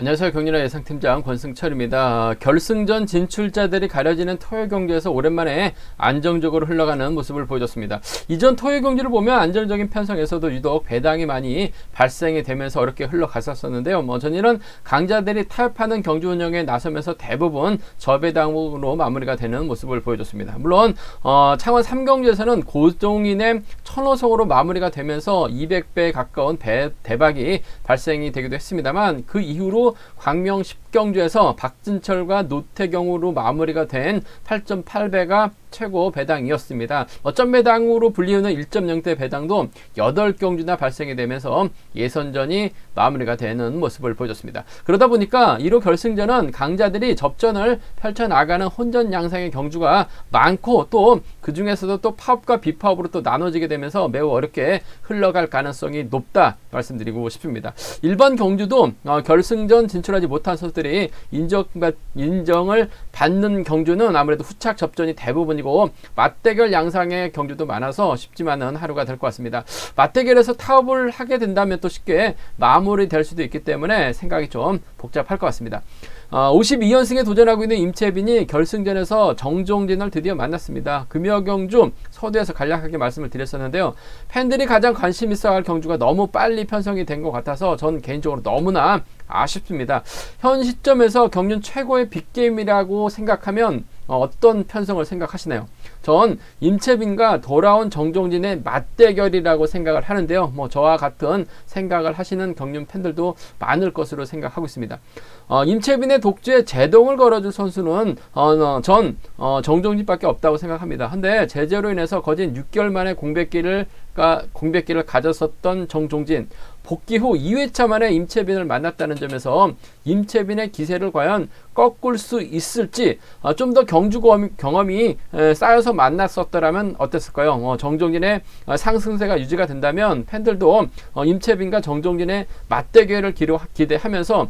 안녕하세요. 경륜의 예상팀장 권승철입니다. 결승전 진출자들이 가려지는 토요 경기에서 오랜만에 안정적으로 흘러가는 모습을 보여줬습니다. 이전 토요 경기를 보면 안정적인 편성에서도 유독 배당이 많이 발생이 되면서 어렵게 흘러갔었는데요. 전일은 강자들이 타협하는 경주 운영에 나서면서 대부분 저배당으로 마무리가 되는 모습을 보여줬습니다. 물론 창원 3경주에서는 고종인의 천호성으로 마무리가 되면서 200배에 가까운 대박이 발생이 되기도 했습니다만, 그 이후로 광명 10경주에서 박진철과 노태경으로 마무리가 된 8.8배가 최고 배당이었습니다. 어쩜 배당으로 불리우는 1.0대 배당도 8경주나 발생이 되면서 예선전이 마무리가 되는 모습을 보여줬습니다. 그러다 보니까 1호 결승전은 강자들이 접전을 펼쳐나가는 혼전 양상의 경주가 많고, 또 그 중에서도 또 파업과 비파업으로 또 나눠지게 되면서 매우 어렵게 흘러갈 가능성이 높다 말씀드리고 싶습니다. 1번 경주도 결승전 진출하지 못한 선수들이 인정을 받는 경주는 아무래도 후착 접전이 대부분이고, 맞대결 양상의 경주도 많아서 쉽지만은 하루가 될 것 같습니다. 맞대결에서 타업을 하게 된다면 또 쉽게 마무리될 수도 있기 때문에 생각이 좀 복잡할 것 같습니다. 52연승에 도전하고 있는 임채빈이 결승전에서 정종진을 드디어 만났습니다. 금여경주 서두에서 간략하게 말씀을 드렸었는데요. 팬들이 가장 관심 있어 할 경주가 너무 빨리 편성이 된 것 같아서 전 개인적으로 너무나 아쉽습니다. 현 시점에서 경륜 최고의 빅게임이라고 생각하면 어떤 편성을 생각하시나요? 전 임채빈과 돌아온 정종진의 맞대결이라고 생각을 하는데요. 저와 같은 생각을 하시는 경륜 팬들도 많을 것으로 생각하고 있습니다. 임채빈의 독주에 제동을 걸어줄 선수는 전 정종진밖에 없다고 생각합니다. 근데 제재로 인해서 거진 6개월 만에 공백기를 가졌었던 정종진, 복귀 후 2회차 만에 임채빈을 만났다는 점에서 임채빈의 기세를 과연 꺾을 수 있을지, 좀 더 경주 경험이 쌓여서 만났었더라면 어땠을까요? 정종진의 상승세가 유지가 된다면 팬들도 임채빈과 정종진의 맞대결을 기대하면서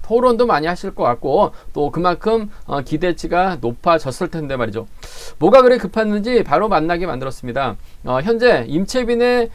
토론도 많이 하실 것 같고, 또 그만큼 기대치가 높아졌을 텐데 말이죠. 뭐가 그래 급했는지 바로 만나게 만들었습니다. 현재 임채빈을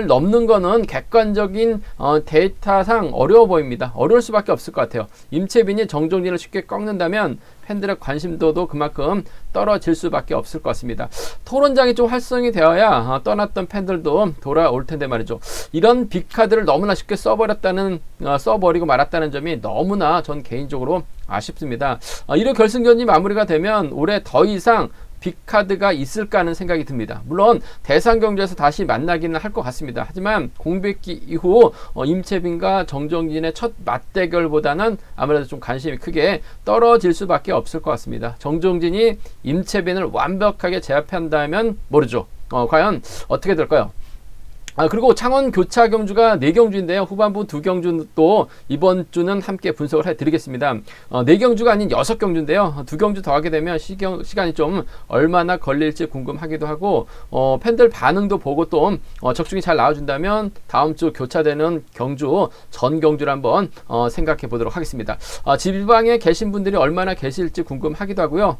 넘는 거는 객관적인 데이터상 어려워 보입니다. 어려울 수밖에 없을 것 같아요. 임채빈이 정종진을 쉽게 꺾는다면 팬들의 관심도도 그만큼 떨어질 수밖에 없을 것 같습니다. 토론장이 좀 활성이 되어야 떠났던 팬들도 돌아올 텐데 말이죠. 이런 빅카드를 너무나 쉽게 써버리고 말았다는 점이 너무나 전 개인적으로 아쉽습니다. 1호 결승전이 마무리가 되면 올해 더 이상 빅카드가 있을까 하는 생각이 듭니다. 물론 대상경주에서 다시 만나기는 할 것 같습니다. 하지만 공백기 이후 임채빈과 정종진의 첫 맞대결보다는 아무래도 좀 관심이 크게 떨어질 수밖에 없을 것 같습니다. 정종진이 임채빈을 완벽하게 제압한다면 모르죠. 과연 어떻게 될까요? 그리고 창원 교차 경주가 4경주인데요. 후반부 2경주도 이번 주는 함께 분석을 해드리겠습니다. 4경주가 아닌 6경주인데요. 2경주 더 하게 되면 시간이 좀 얼마나 걸릴지 궁금하기도 하고, 팬들 반응도 보고 또 적중이 잘 나와준다면 다음 주 교차되는 경주, 전 경주를 한번 생각해 보도록 하겠습니다. 지방에 계신 분들이 얼마나 계실지 궁금하기도 하고요.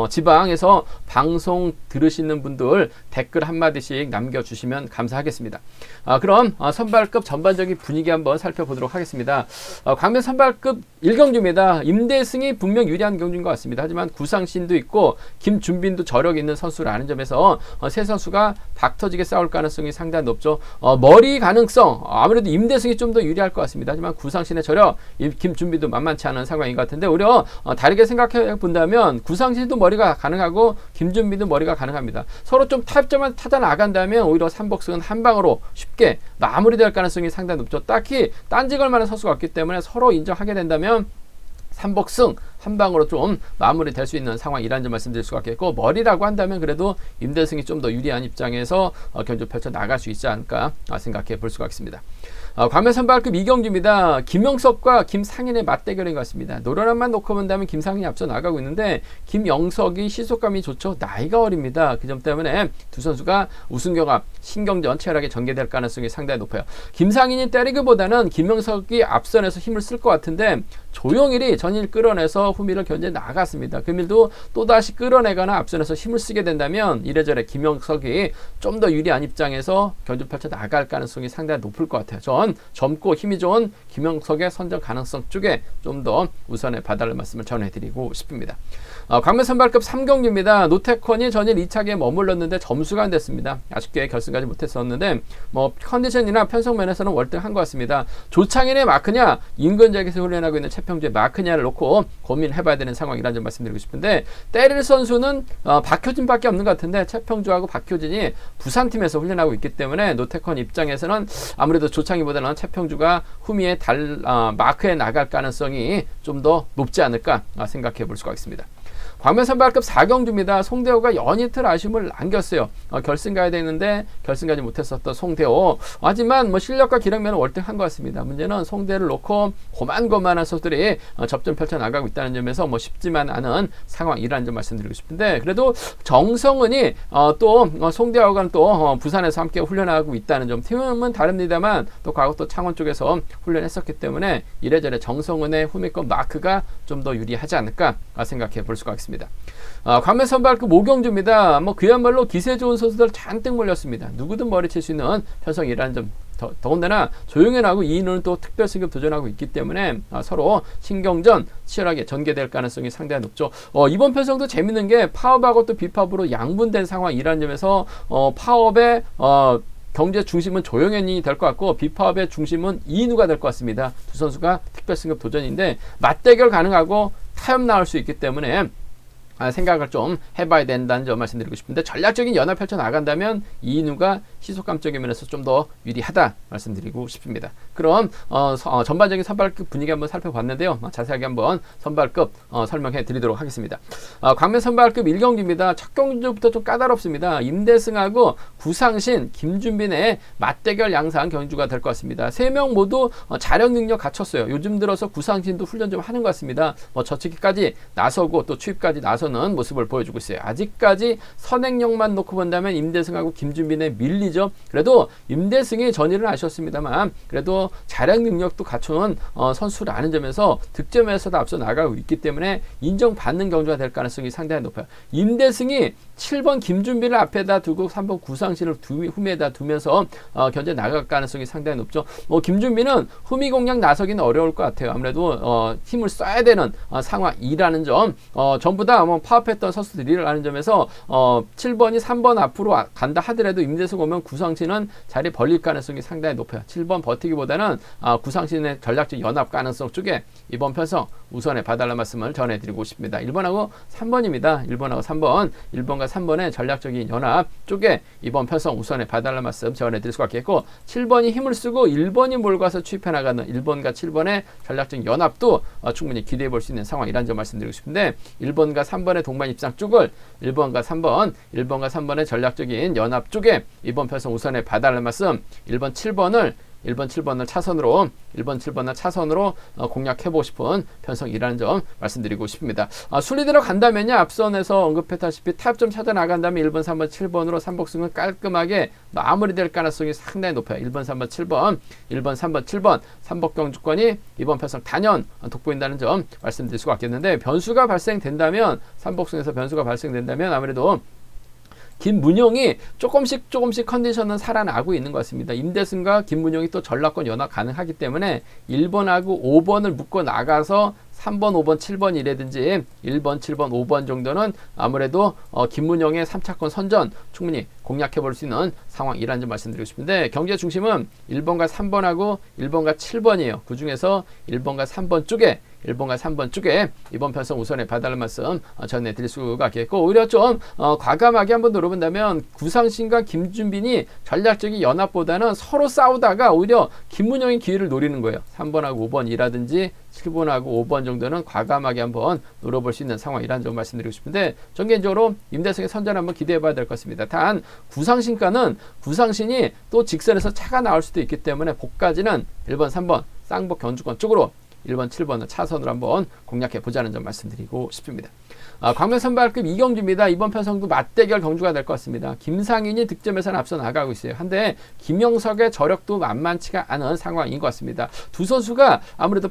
지방에서 방송 들으시는 분들 댓글 한마디씩 남겨주시면 감사하겠습니다. 그럼 선발급 전반적인 분위기 한번 살펴보도록 하겠습니다. 광명 선발급 1경주입니다. 임대승이 분명 유리한 경주인 것 같습니다. 하지만 구상신도 있고 김준빈도 저력 있는 선수라는 점에서 세 선수가 박터지게 싸울 가능성이 상당히 높죠. 머리 가능성 아무래도 임대승이 좀 더 유리할 것 같습니다. 하지만 구상신의 저력, 김준빈도 만만치 않은 상황인 것 같은데, 오히려 다르게 생각해 본다면 구상신도 머리가 가능하고 김준빈도 머리가 가능합니다. 서로 좀 타협점을 타다 나간다면 오히려 삼복승은 한 방으로 쉽게 마무리될 가능성이 상당히 높죠. 딱히 딴지 걸 만한 선수가 없기 때문에 서로 인정하게 된다면 삼복승 한 방으로 좀 마무리될 수 있는 상황이라는 점 말씀드릴 수가 있겠고, 머리라고 한다면 그래도 임대승이 좀 더 유리한 입장에서 경주 펼쳐 나갈 수 있지 않을까 생각해 볼 수가 있습니다. 광명 선발급 2경주입니다. 김영석과 김상인의 맞대결인 것 같습니다. 노련함만 놓고 본다면 김상인이 앞서 나가고 있는데, 김영석이 시속감이 좋죠. 나이가 어립니다. 그 점 때문에 두 선수가 우승경합, 신경전 치열하게 전개될 가능성이 상당히 높아요. 김상인이 때리기보다는 김영석이 앞선에서 힘을 쓸 것 같은데, 조용일이 전일 끌어내서 후미를 견제 나갔습니다. 금일도 또다시 끌어내거나 앞선에서 힘을 쓰게 된다면 이래저래 김영석이 좀 더 유리한 입장에서 견주 펼쳐 나갈 가능성이 상당히 높을 것 같아요. 전 보면 젊고 힘이 좋은 김영석의 선정 가능성 쪽에 좀 더 우선에 봐달라는 말씀을 전해드리고 싶습니다. 광면 선발급 3경기입니다. 노태권이 전일 2차기에 머물렀는데 점수가 안 됐습니다. 아쉽게 결승까지 못했었는데 뭐 컨디션이나 편성 면에서는 월등한 것 같습니다. 조창인의 마크냐 인근지역에서 훈련하고 있는 최평주의 마크냐를 놓고 고민해봐야 되는 상황이라는 점 말씀드리고 싶은데, 때릴 선수는 박효진밖에 없는 것 같은데 최평주하고 박효진이 부산팀에서 훈련하고 있기 때문에 노태권 입장에서는 아무래도 조창인보다는 최평주가 후미에 마크에 나갈 가능성이 좀 더 높지 않을까 생각해 볼 수가 있습니다. 광면 선발급 4경주입니다. 송대호가 연이틀 아쉬움을 안겼어요. 결승 가야 되는데 결승 가지 못했었던 송대호. 하지만 뭐 실력과 기량면은 월등한 것 같습니다. 문제는 송대호를 놓고 고만고만한 선수들이 접전 펼쳐나가고 있다는 점에서 뭐 쉽지만 않은 상황이라는 점 말씀드리고 싶은데, 그래도 정성은이 또 송대호가 또 부산에서 함께 훈련하고 있다는 점, 팀은 다릅니다만 또 과거 또 창원 쪽에서 훈련했었기 때문에 이래저래 정성은의 후미권 마크가 좀 더 유리하지 않을까 생각해 볼 수가 있습니다. 광면 선발급 5경주입니다. 뭐 그야말로 기세 좋은 선수들 잔뜩 몰렸습니다. 누구든 머리칠 수 있는 편성이라는 점, 더군다나 조용현하고 이인우는 또 특별 승급 도전하고 있기 때문에 서로 신경전 치열하게 전개될 가능성이 상당히 높죠. 이번 편성도 재밌는 게 파업하고 또 비파업으로 양분된 상황이라는 점에서 파업의 경제 중심은 조용현이 될 것 같고 비파업의 중심은 이인우가 될 것 같습니다. 두 선수가 특별 승급 도전인데 맞대결 가능하고 타협 나올 수 있기 때문에 생각을 좀 해봐야 된다는 점 말씀드리고 싶은데, 전략적인 연합 펼쳐 나간다면 이인우가 시속감적인 면에서 좀 더 유리하다 말씀드리고 싶습니다. 그럼 전반적인 선발급 분위기 한번 살펴봤는데요. 자세하게 한번 선발급 설명해 드리도록 하겠습니다. 광면 선발급 1경기입니다. 첫 경주부터 좀 까다롭습니다. 임대승하고 구상신, 김준빈의 맞대결 양상 경주가 될 것 같습니다. 3명 모두 자력 능력 갖췄어요. 요즘 들어서 구상신도 훈련 좀 하는 것 같습니다. 저치기까지 나서고 또 추입까지 나서는 모습을 보여주고 있어요. 아직까지 선행력만 놓고 본다면 임대승하고 김준빈의 밀리죠. 그래도 임대승이 전일은 아쉬웠습니다만 그래도 자력 능력도 갖춘 선수라는 점에서 득점에서도 앞서 나가고 있기 때문에 인정받는 경주가 될 가능성이 상당히 높아요. 임대승이 7번 김준빈을 앞에다 두고 3번 구상신을 후미에다 두면서 견제 나갈 가능성이 상당히 높죠. 김준빈은 후미 공략 나서기는 어려울 것 같아요. 아무래도 힘을 써야 되는 상황이라는 점, 전부 다 파업했던 선수들이라는 점에서 7번이 3번 앞으로 간다 하더라도 임대승 오면 구상신은 자리 벌릴 가능성이 상당히 높아요. 7번 버티기보다는 구상신의 전략적 연합 가능성 쪽에 이번 편성 우선에 봐달라는 말씀을 전해드리고 싶습니다. 1번하고 3번입니다. 1번하고 3번, 1번과 3번의 전략적인 연합 쪽에 이번 편성 우선에 봐달라는 말씀 전해드릴 수가 있겠고, 7번이 힘을 쓰고 1번이 몰고 가서 추입해 나가는 1번과 7번의 전략적 연합도 충분히 기대해 볼 수 있는 상황이라는 점 말씀드리고 싶은데, 1번과 3번의 동반 입상 쪽을 1번과 3번의 전략적인 연합 쪽에 이번 편성 우선에 봐달라는 말씀, 1번 7번을 차선으로 공략해보고 싶은 편성이라는 점 말씀드리고 싶습니다. 순리대로 간다면요, 앞선에서 언급했다시피 타협점 찾아 나간다면 1번, 3번, 7번으로 삼복승은 깔끔하게 마무리될 가능성이 상당히 높아요. 1번, 3번, 7번 삼복경주권이 이번 편성 단연 돋보인다는 점 말씀드릴 수가 있겠는데, 변수가 발생된다면, 삼복승에서 변수가 발생된다면 아무래도 김문용이 조금씩 컨디션은 살아나고 있는 것 같습니다. 임대승과 김문용이 또 전략권 연합 가능하기 때문에 1번하고 5번을 묶어 나가서 3번, 5번, 7번이라든지 1번, 7번, 5번 정도는 아무래도 김문영의 3차권 선전 충분히 공략해 볼 수 있는 상황이라는 점 말씀드리고 싶은데, 경제 중심은 1번과 3번하고 1번과 7번이에요. 그 중에서 1번과 3번 쪽에 이번 편성 우선에 봐달라는 말씀 전해드릴 수가 있겠고, 오히려 좀 과감하게 한번 노려본다면 구상신과 김준빈이 전략적인 연합보다는 서로 싸우다가 오히려 김문영이 기회를 노리는 거예요. 3번하고 5번이라든지 7번하고 5번 정도는 과감하게 한번 노려볼 수 있는 상황이라는 점 말씀드리고 싶은데, 전개적으로 임대승의 선전 한번 기대해 봐야 될 것 같습니다. 단 구상신이 또 직선에서 차가 나올 수도 있기 때문에 복까지는 1번, 3번 쌍복 견주권 쪽으로 1번, 7번을 차선으로 한번 공략해 보자는 점 말씀드리고 싶습니다. 광면 선발급 2경주입니다. 이번 편성도 맞대결 경주가 될 것 같습니다. 김상인이 득점에서는 앞서 나가고 있어요. 한데 김영석의 저력도 만만치가 않은 상황인 것 같습니다. 두 선수가 아무래도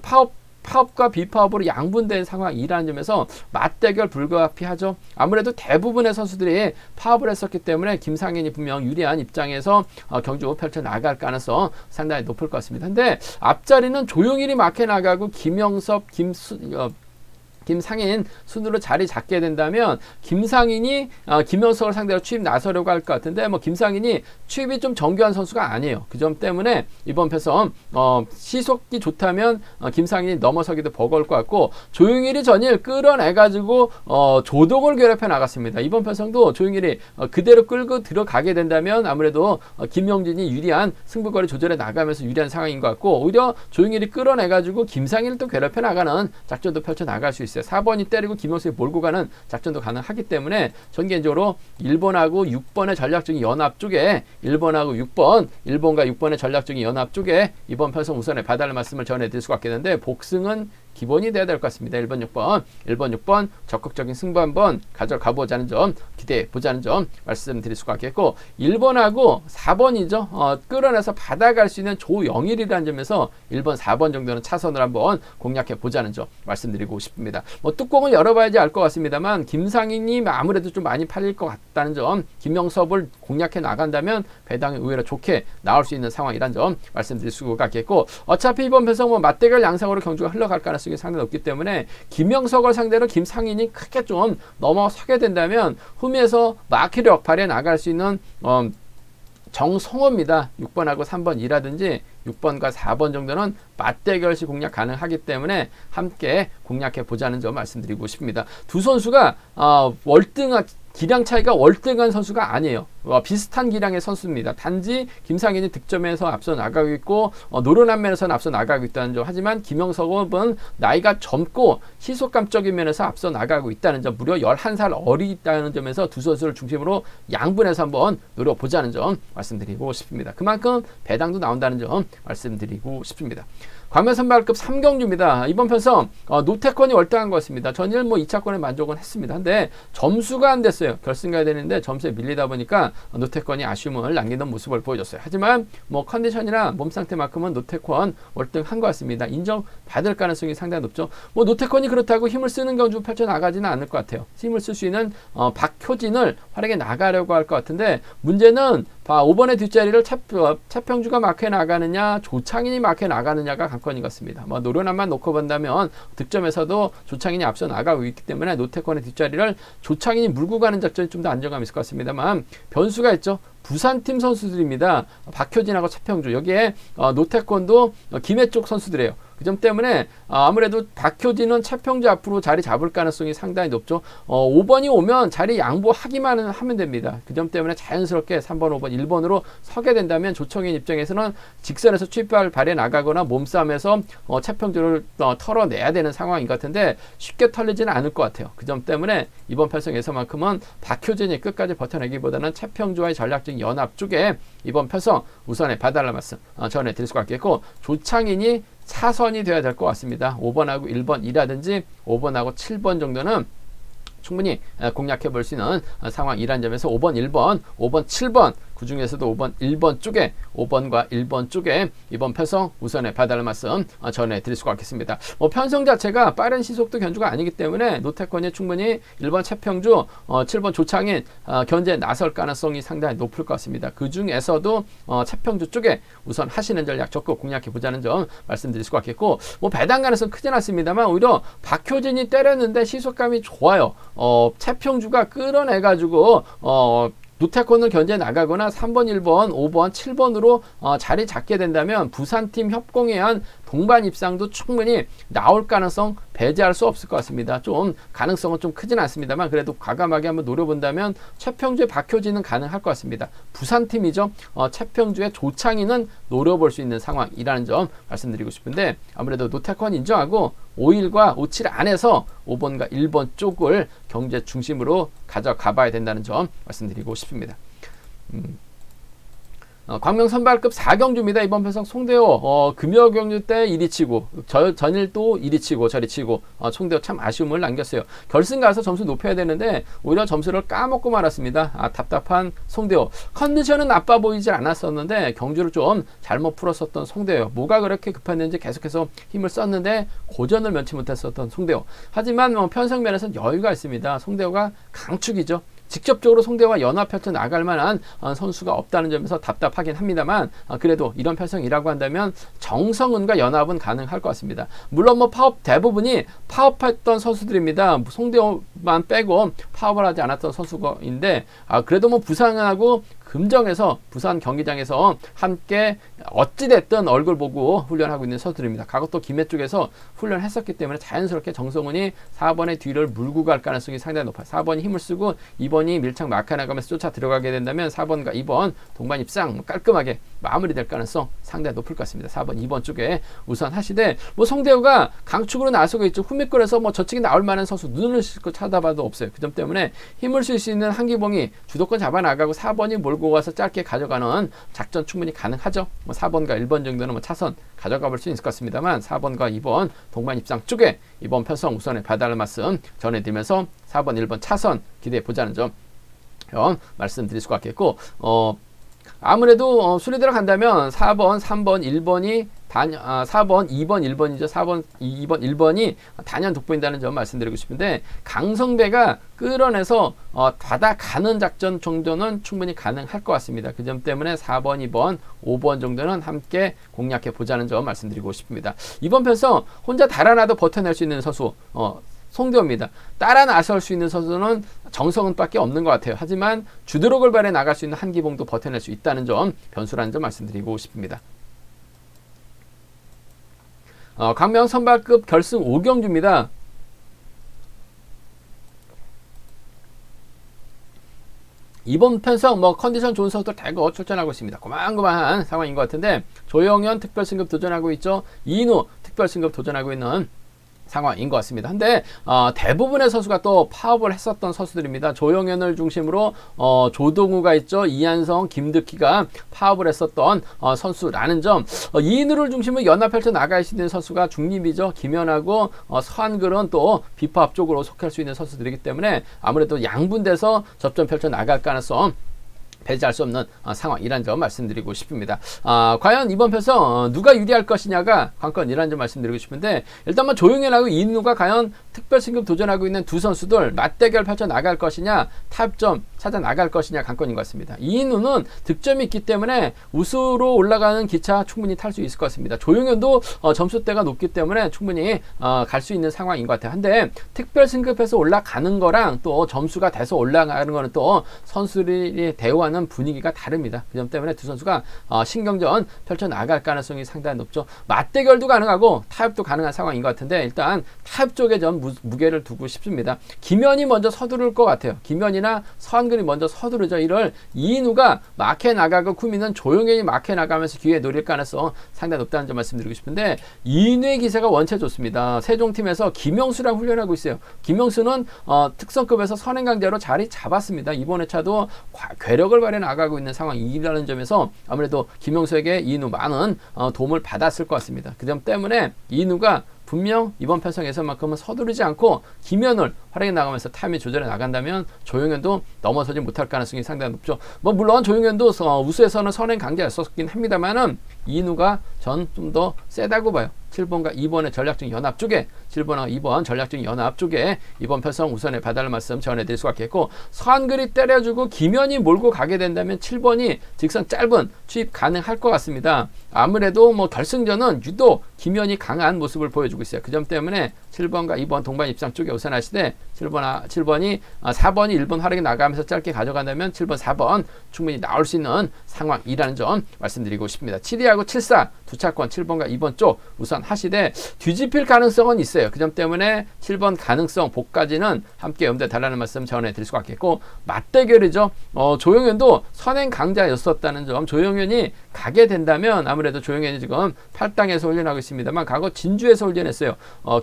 파업과 비파업으로 양분된 상황이라는 점에서 맞대결 불가피하죠. 아무래도 대부분의 선수들이 파업을 했었기 때문에 김상현이 분명 유리한 입장에서 경주 펼쳐 나갈 가능성 상당히 높을 것 같습니다. 근데 앞자리는 조용일이 막혀 나가고 김영섭, 김상인 순으로 자리 잡게 된다면 김상인이 김영석을 상대로 취입 나서려고 할 것 같은데 뭐 김상인이 취입이 좀 정교한 선수가 아니에요. 그 점 때문에 이번 패선 시속이 좋다면 김상인이 넘어서기도 버거울 것 같고 조용일이 전일 끌어내가지고 조동을 괴롭혀 나갔습니다. 이번 패선도 조용일이 그대로 끌고 들어가게 된다면 아무래도 김영진이 유리한 승부거리 조절해 나가면서 유리한 상황인 것 같고 오히려 조용일이 끌어내가지고 김상인을 또 괴롭혀 나가는 작전도 펼쳐 나갈 수 있어요. 4번이 때리고 김영석이 몰고 가는 작전도 가능하기 때문에 전 개인적으로 1번하고 6번의 전략적인 연합 쪽에 1번하고 6번, 1번과 6번의 전략적인 연합 쪽에 이번 편성 우선에 봐달라는 말씀을 전해드릴 수가 있겠는데 복승은 기본이 돼야 될 것 같습니다. 1번, 6번 적극적인 승부 한번 가져가보자는 점, 기대해보자는 점 말씀드릴 수가 있겠고 1번하고 4번이죠. 끌어내서 받아갈 수 있는 조영일이라는 점에서 1번, 4번 정도는 차선을 한번 공략해보자는 점 말씀드리고 싶습니다. 뭐 뚜껑을 열어봐야지 알 것 같습니다만 김상인이 아무래도 좀 많이 팔릴 것 같다는 점, 김영섭을 공략해 나간다면 배당이 의외로 좋게 나올 수 있는 상황이라는 점 말씀드릴 수가 있겠고 어차피 이번 배성 뭐 맞대결 양상으로 경주가 흘러갈 가능성이 상당히 높기 때문에 김영석을 상대로 김상인이 크게 좀 넘어서게 된다면 후미에서 마키력 발휘해 나갈 수 있는 정성호입니다. 6번하고 3번이라든지 6번과 4번 정도는 맞대결시 공략 가능하기 때문에 함께 공략해 보자는 점 말씀드리고 싶습니다. 두 선수가 월등한 기량 차이가 월등한 선수가 아니에요. 비슷한 기량의 선수입니다. 단지 김상인이 득점에서 앞서 나가고 있고 노련한 면에서는 앞서 나가고 있다는 점. 하지만 김영석은 나이가 젊고 시속감적인 면에서 앞서 나가고 있다는 점. 무려 11살 어리다는 점에서 두 선수를 중심으로 양분해서 한번 노려보자는 점 말씀드리고 싶습니다. 그만큼 배당도 나온다는 점 말씀드리고 싶습니다. 광명선발급 3경주입니다. 이번 편성 노태권이 월등한 것 같습니다. 전일 뭐 2차권에 만족은 했습니다. 근데 점수가 안 됐어요. 결승 가야 되는데 점수에 밀리다 보니까 노태권이 아쉬움을 남기는 모습을 보여줬어요. 하지만 뭐 컨디션이나 몸 상태만큼은 노태권 월등한 것 같습니다. 인정받을 가능성이 상당히 높죠. 뭐 노태권이 그렇다고 힘을 쓰는 경주 펼쳐나가지는 않을 것 같아요. 힘을 쓸 수 있는 박효진을 활약해 나가려고 할 것 같은데 문제는 5번의 뒷자리를 차평주가 막혀 나가느냐 조창인이 막혀 나가느냐가 관건인 것 같습니다. 뭐 노련함만 놓고 본다면 득점에서도 조창인이 앞서 나가고 있기 때문에 노태권의 뒷자리를 조창인이 물고 가는 작전이 좀 더 안정감이 있을 것 같습니다만 변수가 있죠. 부산팀 선수들입니다. 박효진하고 차평주 여기에 노태권도 김해 쪽 선수들이에요. 그 점 때문에 아무래도 박효진은 차평주 앞으로 자리 잡을 가능성이 상당히 높죠. 5번이 오면 자리 양보하기만 하면 됩니다. 그 점 때문에 자연스럽게 3번, 5번, 1번으로 서게 된다면 조청인 입장에서는 직선에서 취입발 발에 나가거나 몸싸움에서 차평주를 털어내야 되는 상황인 것 같은데 쉽게 털리지는 않을 것 같아요. 그 점 때문에 이번 편성에서만큼은 박효진이 끝까지 버텨내기보다는 차평주와의 전략적인 연합 쪽에 이번 편성 우선에 봐달라 말씀 전해드릴 수가 있겠고 조창인이 차선이 되어야 될 것 같습니다. 5번하고 1번이라든지 5번하고 7번 정도는 충분히 공략해 볼 수 있는 상황이란 점에서 5번, 1번, 5번, 7번 그 중에서도 5번, 1번 쪽에 5번과 1번 쪽에 이번 편성 우선에 봐달라는 말씀 전해드릴 수가 있겠습니다. 편성 자체가 빠른 시속도 견주가 아니기 때문에 노태권이 충분히 1번 차평주, 7번 조창인 견제에 나설 가능성이 상당히 높을 것 같습니다. 그 중에서도 차평주 쪽에 우선 하시는 전략 적극 공략해 보자는 점 말씀드릴 수가 있겠고 배당 가능성 크진 않습니다만 오히려 박효진이 때렸는데 시속감이 좋아요. 차평주가 끌어내가지고 노태권을 견제해 나가거나 3번, 1번, 5번, 7번으로 자리 잡게 된다면 부산팀 협공에 의한 동반 입상도 충분히 나올 가능성 배제할 수 없을 것 같습니다. 좀 가능성은 좀 크진 않습니다만 그래도 과감하게 한번 노려본다면 최평주의 박효진은 가능할 것 같습니다. 부산팀이죠. 최평주의 조창인은 노려볼 수 있는 상황이라는 점 말씀드리고 싶은데 아무래도 노태권 인정하고 5일과 57 안에서 5번과 1번 쪽을 경제 중심으로 가져가 봐야 된다는 점 말씀드리고 싶습니다. 광명 선발급 4경주입니다. 이번 편성 송대호 금요경주 때 이리 치고 전일 또 이리 치고 저리 치고 송대호 참 아쉬움을 남겼어요. 결승 가서 점수 높여야 되는데 오히려 점수를 까먹고 말았습니다. 답답한 송대호. 컨디션은 나빠 보이질 않았었는데 경주를 좀 잘못 풀었었던 송대호. 뭐가 그렇게 급했는지 계속해서 힘을 썼는데 고전을 면치 못했었던 송대호. 하지만 편성 면에서는 여유가 있습니다. 송대호가 강축이죠. 직접적으로 송대호와 연합 펼쳐 나갈 만한 선수가 없다는 점에서 답답하긴 합니다만 그래도 이런 편성이라고 한다면 정성은과 연합은 가능할 것 같습니다. 물론 파업 대부분이 파업했던 선수들입니다. 송대호만 빼고 파업을 하지 않았던 선수인데 그래도 부상하고 금정에서 부산 경기장에서 함께 어찌됐든 얼굴 보고 훈련하고 있는 선수들입니다. 과거 또 김해 쪽에서 훈련했었기 때문에 자연스럽게 정성훈이 4번의 뒤를 물고 갈 가능성이 상당히 높아요. 4번이 힘을 쓰고 2번이 밀착 막혀 나가면서 쫓아 들어가게 된다면 4번과 2번 동반 입상 깔끔하게 마무리될 가능성 상당히 높을 것 같습니다. 4번, 2번 쪽에 우선 하시되 송대호가 강축으로 나서고 있죠. 후미권에서 저쪽에 나올 만한 선수 눈을 씻고 찾아봐도 없어요. 그 점 때문에 힘을 쓸 수 있는 한기봉이 주도권 잡아나가고 4번이 몰고 가서 짧게 가져가는 작전 충분히 가능하죠. 4번과 1번 정도는 차선 가져가 볼 수 있을 것 같습니다만 4번과 2번 동반 입상 쪽에 이번 편성 우선에 봐달라는 말씀 전해드리면서 4번, 1번 차선 기대해 보자는 점 말씀드릴 수가 있겠고 아무래도 순위 들어간다면 4번, 3번, 1번이 4번, 2번, 1번이죠. 4번, 2번, 1번이 단연 돋보인다는 점 말씀드리고 싶은데 강성배가 끌어내서 받아가는 작전 정도는 충분히 가능할 것 같습니다. 그 점 때문에 4번, 2번, 5번 정도는 함께 공략해 보자는 점 말씀드리고 싶습니다. 이번 편성 혼자 달아나도 버텨낼 수 있는 선수 송대호입니다. 따라 나설 수 있는 선수는 정성은밖에 없는 것 같아요. 하지만 주도력을 발휘해 나갈 수 있는 한기봉도 버텨낼 수 있다는 점 변수라는 점 말씀드리고 싶습니다. 광명 선발급 결승 5경주입니다. 이번 편성 컨디션 좋은 선수들 대거 출전하고 있습니다. 고만고만한 상황인 것 같은데 조영현 특별승급 도전하고 있죠. 이인우 특별승급 도전하고 있는 상황인 것 같습니다. 근데 대부분의 선수가 또 파업을 했었던 선수들입니다. 조영현을 중심으로 조동우가 있죠. 이한성, 김득희가 파업을 했었던 선수라는 점. 이인우를 중심으로 연합 펼쳐 나갈 수 있는 선수가 중립이죠. 김연하고 서한글은 또 비파업 쪽으로 속할 수 있는 선수들이기 때문에 아무래도 양분돼서 접전 펼쳐 나갈 가능성 배제할 수 없는 상황이란 점 말씀드리고 싶습니다. 과연 이번 편성 누가 유리할 것이냐가 관건이라는 점 말씀드리고 싶은데 일단 조용현하고 이인우가 과연 특별승급 도전하고 있는 두 선수들 맞대결 펼쳐 나갈 것이냐 타협점 찾아 나갈 것이냐 관건인 것 같습니다. 이인우는 득점이 있기 때문에 우수로 올라가는 기차 충분히 탈 수 있을 것 같습니다. 조용현도 점수대가 높기 때문에 충분히 갈 수 있는 상황인 것 같아요. 한데 특별승급해서 올라가는 거랑 또 점수가 돼서 올라가는 거는 또 선수들이 대우하는 분위기가 다릅니다. 그 점 때문에 두 선수가 신경전 펼쳐 나갈 가능성이 상당히 높죠. 맞대결도 가능하고 타협도 가능한 상황인 것 같은데 일단 타협 쪽에 좀 무게를 두고 싶습니다. 김현이 먼저 서두를 것 같아요. 김현이나 서한근이 먼저 서두르죠. 이를 이인우가 막해 나가고 쿠미는 조용현이 막해 나가면서 기회 노릴 가능성 상당히 높다는 점 말씀드리고 싶은데 이인우의 기세가 원체 좋습니다. 세종팀에서 김영수랑 훈련하고 있어요. 김영수는 특성급에서 선행강자로 자리 잡았습니다. 이번 회차도 괴력을 발휘해 나가고 있는 상황이라는 점에서 아무래도 김영수에게 이인우 많은 도움을 받았을 것 같습니다. 그 점 때문에 이인우가 분명 이번 편성에서만큼은 서두르지 않고 김현을 활용해 나가면서 타이밍 조절해 나간다면 조용현도 넘어서지 못할 가능성이 상당히 높죠. 물론 조용현도 우수에서는 선행 강자였었긴 합니다만은 이인우가 전 좀 더 세다고 봐요. 7번과 2번의 전략적인 연합 쪽에 7번과 2번 전략적인 연합 쪽에 이번 편성 우선에 봐달라는 말씀 전해드릴 수가 있겠고 서한글이 때려주고 김현이 몰고 가게 된다면 7번이 직선 짧은 추입 가능할 것 같습니다. 아무래도 결승전은 유독 김현이 강한 모습을 보여주고 있어요. 그 점 때문에 7번과 2번 동반 입상 쪽에 우선하시되 7번이 4번이 1번 활약에 나가면서 짧게 가져간다면 7번, 4번 충분히 나올 수 있는 상황이라는 점 말씀드리고 싶습니다. 7위하고 7사 두 차권 7번과 2번 쪽 우선 하시되 뒤집힐 가능성은 있어요. 그 점 때문에 7번 가능성 복까지는 함께 염두에 달라는 말씀 전해드릴 수가 있겠고 맞대결이죠. 조용현도 선행 강자였었다는 점 조용현이 가게 된다면 아무래도 조용현이 지금 팔당에서 훈련하고 있습니다만 과거 진주에서 훈련했어요.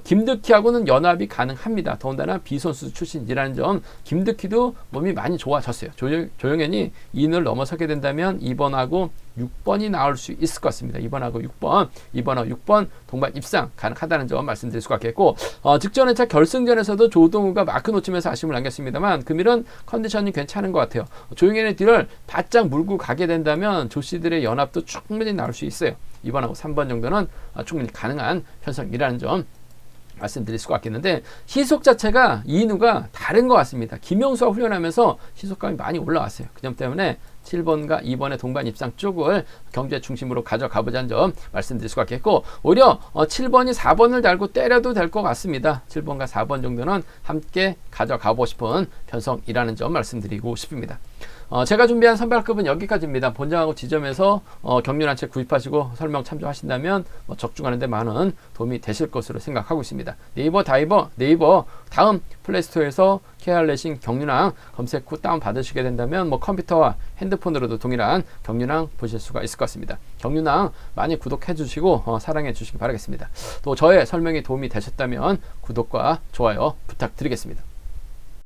김득희하고는 연합이 가능합니다. 더군다나 B선수 출신이라는 점 김득희도 몸이 많이 좋아졌어요. 조용현이 2인을 넘어서게 된다면 2번하고 6번이 나올 수 있을 것 같습니다. 2번하고 6번, 2번하고 6번 동반 입상 가능하다는 점 말씀드릴 수가 있겠고, 직전 회차 결승전에서도 조동우가 마크 놓치면서 아쉬움을 남겼습니다만 금일은 컨디션이 괜찮은 것 같아요. 조용현의 뒤를 바짝 물고 가게 된다면 조씨들의 연합도 충분히 나올 수 있어요. 2번하고 3번 정도는 충분히 가능한 편성이라는 점 말씀드릴 수가 있겠는데, 시속 자체가 이인우가 다른 것 같습니다. 김영수와 훈련하면서 시속감이 많이 올라왔어요. 그 점 때문에 7번과 2번의 동반 입상 쪽을 경제 중심으로 가져가 보자는 점 말씀드릴 수가 있겠고, 오히려 7번이 4번을 달고 때려도 될 것 같습니다. 7번과 4번 정도는 함께 가져가고 싶은 편성이라는 점 말씀드리고 싶습니다. 제가 준비한 선발급은 여기까지입니다. 본장하고 지점에서 경륜 한 채 구입하시고 설명 참조하신다면 적중하는 데 많은 도움이 되실 것으로 생각하고 있습니다. 네이버 다음 플레이스토어에서 KR레싱 경륜왕 검색 후 다운 받으시게 된다면 컴퓨터와 핸드폰으로도 동일한 경륜왕 보실 수가 있을 것 같습니다. 경륜왕 많이 구독해 주시고 사랑해 주시기 바라겠습니다. 또 저의 설명이 도움이 되셨다면 구독과 좋아요 부탁드리겠습니다.